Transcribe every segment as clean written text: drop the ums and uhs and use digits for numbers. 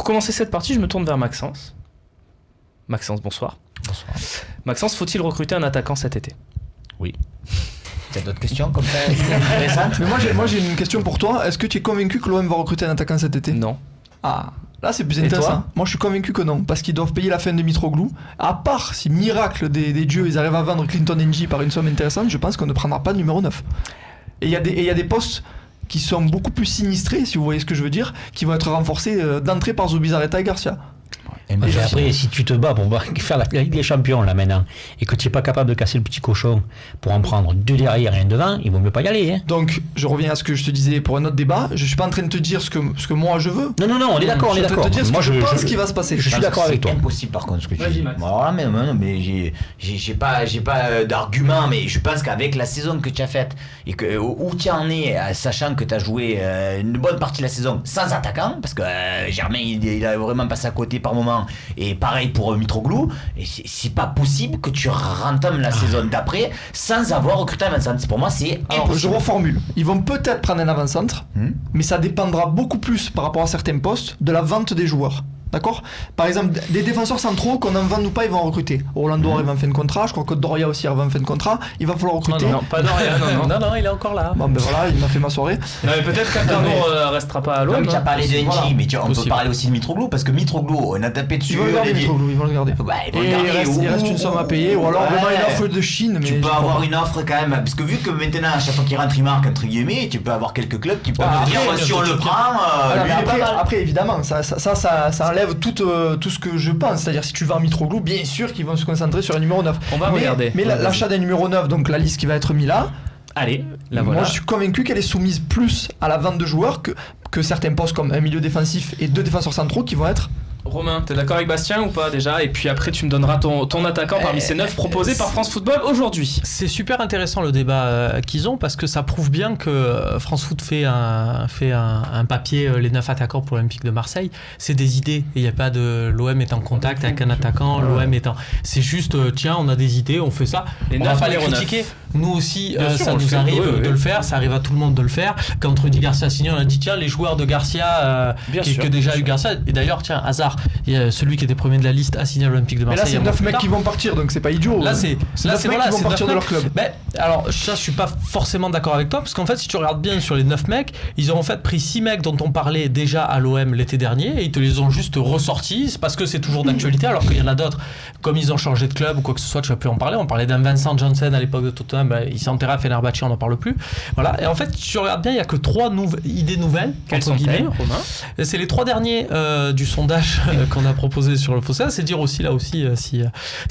commencer cette partie, je me tourne vers Maxence. Maxence, bonsoir. Bonsoir. Maxence, faut-il recruter un attaquant cet été? Oui. T'as d'autres questions comme ça intéressantes? Mais moi j'ai une question pour toi. Est-ce que tu es convaincu que l'OM va recruter un attaquant cet été? Non. Ah, là c'est plus Et intéressant. toi? Moi je suis convaincu que non, parce qu'ils doivent payer la fin de Mitroglou. À part si miracle des dieux, ils arrivent à vendre Clinton NG par une somme intéressante, je pense qu'on ne prendra pas de numéro 9. Et il y a des postes qui sont beaucoup plus sinistrés, si vous voyez ce que je veux dire, qui vont être renforcés d'entrée par Zubizarreta et Garcia. Et après, si tu te bats pour faire la Ligue des Champions là maintenant, et que tu n'es pas capable de casser le petit cochon pour en prendre 2 derrière et un devant, il vaut mieux pas y aller. Hein. Donc, je reviens à ce que je te disais pour un autre débat. Je suis pas en train de te dire ce que moi je veux. Non, on est d'accord, on est d'accord. Je suis en train de te dire ce Moi, que je pense qu'il va se passer. Je suis d'accord avec toi. C'est impossible par contre ce que tu Vas-y, dis. Max. Bon, alors là, mais j'ai pas d'argument, mais je pense qu'avec la saison que tu as faite et que où tu en es, sachant que tu as joué une bonne partie de la saison sans attaquant, parce que Germain il a vraiment passé à côté par moment, et pareil pour Mitroglou, et c'est pas possible que tu rentames la saison d'après sans avoir recruté un avant-centre. Pour moi, c'est Alors, impossible. je reformule. Ils vont peut-être prendre un avant-centre, mais ça dépendra beaucoup plus par rapport à certains postes de la vente des joueurs. D'accord? Par exemple, des défenseurs centraux, qu'on en vende ou pas, ils vont en recruter. Orlando arrive en fin de contrat, je crois que Doria aussi arrive en fin de contrat. Il va falloir recruter. Non, pas Doria, non. Non, il est encore là. Bon, ben voilà, il m'a fait ma soirée. Non, mais peut-être qu'Alcano restera pas à Non, l'OM. mais tu as parlé de NG, Voilà. mais on peut Possible. parler aussi de Mitroglou, parce que Mitroglou, on a tapé dessus. Ils vont le garder, Mitroglou, ils vont le garder. Ouais, ils vont Et le garder, il reste une somme à payer, ou alors vraiment une offre de Chine. Tu mais peux je avoir crois une offre quand même, parce que vu que maintenant, à chaque fois qu'il rentre, il marque, entre guillemets, tu peux avoir quelques clubs qui peuvent Bah, se dire, après, si on le prend, Voilà, lui, mais il est pas mal. après, évidemment, ça enlève tout ce que je pense. C'est-à-dire, si tu vas en Mitroglou, bien sûr qu'ils vont se concentrer sur un numéro 9. On va regarder. Mais Ouais, l'achat d'un numéro 9, donc la liste qui va être mise là, Allez, la voilà. moi je suis convaincu qu'elle est soumise plus à la vente de joueurs que certains postes comme un milieu défensif et 2 défenseurs centraux qui vont être. Romain, t'es d'accord avec Bastien ou pas déjà? Et puis après, tu me donneras ton attaquant parmi ces 9 proposés par France Football aujourd'hui. C'est super intéressant le débat qu'ils ont, parce que ça prouve bien que France Foot fait un papier, les 9 attaquants pour l'Olympique de Marseille. C'est des idées. Il n'y a pas de l'OM est en contact avec un attaquant, l'OM est en. C'est juste, tiens, on a des idées, on fait ça. Les On va 9 pas les numéro 9. critiquer. Nous aussi, Bien sûr, ça on le nous fait. arrive Oui, de oui. le faire. Ça arrive à tout le monde de le faire. Quand Rudy Garcia a signé, on a dit tiens, les joueurs de Garcia, Bien sûr, que déjà bien eu sûr. Garcia. Et d'ailleurs, tiens, hasard, il y a celui qui était premier de la liste a signé à l'Olympique de Mais Marseille. là, c'est un mois 9 plus mecs tard. qui vont partir, donc c'est pas idiot. Là, c'est 9 mecs qui vont partir de leur club. Ben, alors, ça, je suis pas forcément d'accord avec toi, parce qu'en fait, si tu regardes bien sur les 9 mecs, ils ont en fait pris 6 mecs dont on parlait déjà à l'OM l'été dernier, et ils te les ont juste ressortis. C'est parce que c'est toujours d'actualité, alors qu'il y en a d'autres, comme ils ont changé de club ou quoi que ce soit, tu vas plus en parler. On parlait d'un Vincent Janssen à l'époque de Tottenham, ben, il s'est enterré à Fenerbahçe, on n'en parle plus. Voilà. Et en fait, si tu regardes bien, il y a que 3 idées nouvelles, Quels entre sont guillemets. Romain? Et c'est les 3 derniers du sondage qu'on a proposé sur le Fossé. C'est dire aussi là aussi si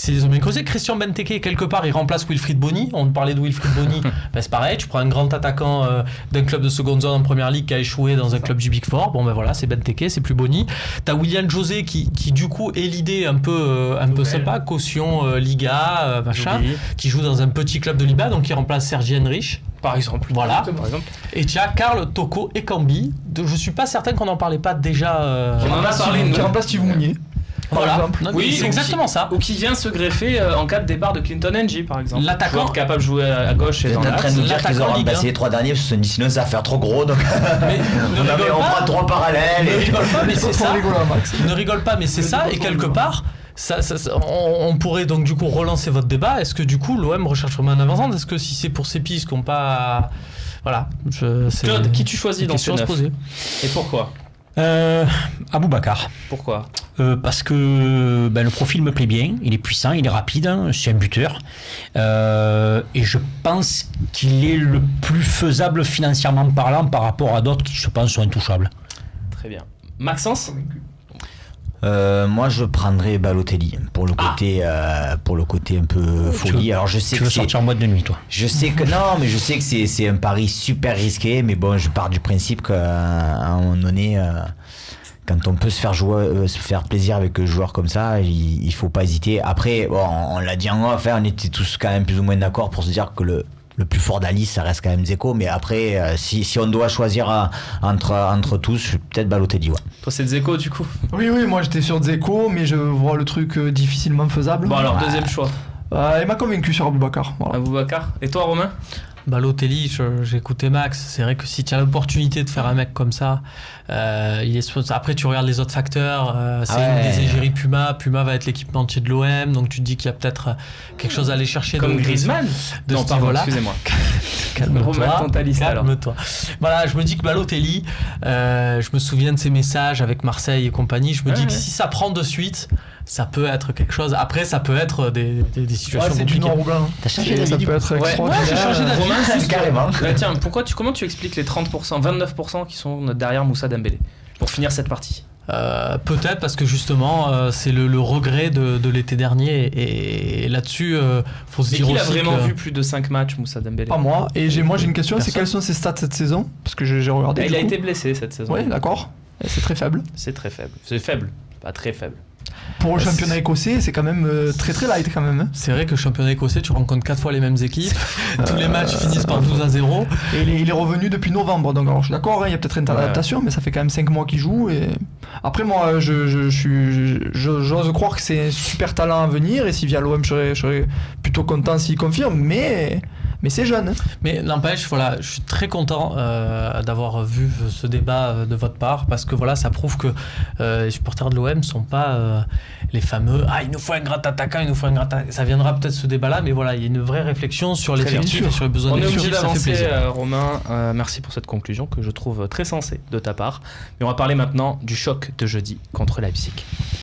ils ont bien creusé. Christian Benteke, quelque part, il remplace Wilfried Bony. On parlait de Wilfried Bony. Ben, c'est pareil, tu prends un grand attaquant d'un club de seconde zone en première ligue qui a échoué dans un club du Big Four. Bon ben voilà, c'est Benteke, c'est plus Bony. T'as William José qui du coup est l'idée un peu sympa, caution Liga, machin, J'oublie. qui joue dans un petit club de Liba, donc qui remplace Sergi Henrich. Par exemple. Voilà. Par exemple. Et tu as Karl Toko Ekambi. Je suis pas certain qu'on n'en parlait pas déjà. On en a parlé, Qui nous. remplace Steve Mounier. Par Voilà. exemple. Non, Oui, c'est exactement ça. Ou qui vient se greffer en cas de départ de Clinton NG, par exemple. L'attaquant- Joueur capable de jouer à gauche et Vous dans êtes en train de l'axe. nous dire qu'ils l'attaquant ont Ligue remplacé un. les 3 derniers, parce qu'ils se sont dit sinon ça va faire trop gros, donc Mais ne rigole on pas. prend 3 parallèles. Ne Et... rigole pas, mais c'est Faut ça. rigoler, Max. Ne rigole pas, mais c'est ça. Et quelque part, on pourrait donc du coup relancer votre débat. Est-ce que du coup l'OM recherche vraiment un avant-centre? Est-ce que si c'est pour ces pistes qu'on pas. Voilà. Claude, qui tu choisis dans ces question à se 9? poser. Et pourquoi? Aboubacar. Pourquoi? Parce que le profil me plaît bien, il est puissant, il est rapide, hein, c'est un buteur. Et je pense qu'il est le plus faisable financièrement parlant par rapport à d'autres qui, je pense, sont intouchables. Très bien. Maxence? Moi je prendrais Balotelli pour le côté un peu folie. Alors je sais Tu que veux c'est sortir en boîte de nuit, toi? je sais que non, mais je sais que c'est un pari super risqué, mais bon, je pars du principe qu'à un moment donné, quand on peut se faire plaisir avec un joueur comme ça, il faut pas hésiter. Après, bon, on l'a dit en off, on était tous quand même plus ou moins d'accord pour se dire que le plus fort de la liste, ça reste quand même Dzeko, mais après, si on doit choisir entre tous, peut-être Balotelli, ouais. Toi, c'est Dzeko, du coup. Oui, moi j'étais sur Dzeko, mais je vois le truc difficilement faisable. Bon, alors, deuxième choix. Il m'a convaincu sur Aboubacar. Voilà. Aboubacar. Et toi, Romain? Balotelli, j'ai écouté Max. C'est vrai que si tu as l'opportunité de faire un mec comme ça, après tu regardes les autres facteurs. C'est une des égéries Puma. Puma va être l'équipementier de l'OM, donc tu te dis qu'il y a peut-être quelque chose à aller chercher. Comme Griezmann. De ce niveau-là. Excusez-moi. Calme-toi. Voilà, je me dis que Balotelli, je me souviens de ses messages avec Marseille et compagnie. Je me dis que si ça prend de suite, ça peut être quelque chose. Après, ça peut être des situations c'est compliquées. du noir ou blanc. T'as changé d'avis, Ça du peut coup. être extraordinaire. j'ai changé d'avis. Romain, juste Carrément. Tiens, comment tu expliques les 30%, 29% qui sont derrière Moussa Dembélé pour finir cette partie? Peut-être parce que justement c'est le regret de l'été dernier et là-dessus faut se dire qu'il aussi a vraiment que... vu plus de 5 matchs, Moussa Dembélé? Pas moi. Et j'ai une question, c'est Personne. quels sont ses stats cette saison? Parce que j'ai regardé. Il du a coup. été blessé cette saison. Ouais, d'accord. Et c'est très faible. C'est très faible. C'est faible, pas très faible. Pour le championnat écossais, c'est quand même très très light quand même. Hein. C'est vrai que le championnat écossais, tu rencontres 4 fois les mêmes équipes, tous les matchs finissent par 12-0. Et il est revenu depuis novembre, donc alors je suis d'accord, hein, il y a peut-être une adaptation, mais ça fait quand même 5 mois qu'il joue. Et... Après moi, j'ose croire que c'est un super talent à venir, et si via l'OM, je serais plutôt content s'il confirme, mais c'est jeune. Hein. Mais n'empêche, voilà, je suis très content d'avoir vu ce débat de votre part, parce que voilà, ça prouve que les supporters de l'OM ne sont pas les fameux « Ah, il nous faut un grand attaquant, il nous faut un grand attaquant ». Ça viendra peut-être ce débat-là, mais voilà, il y a une vraie réflexion sur l'effectif et sur les besoins On de est obligé l'effectif, ça fait d'avancer, plaisir. Romain. Merci pour cette conclusion que je trouve très sensée de ta part. Mais on va parler maintenant du choc de jeudi contre Leipzig.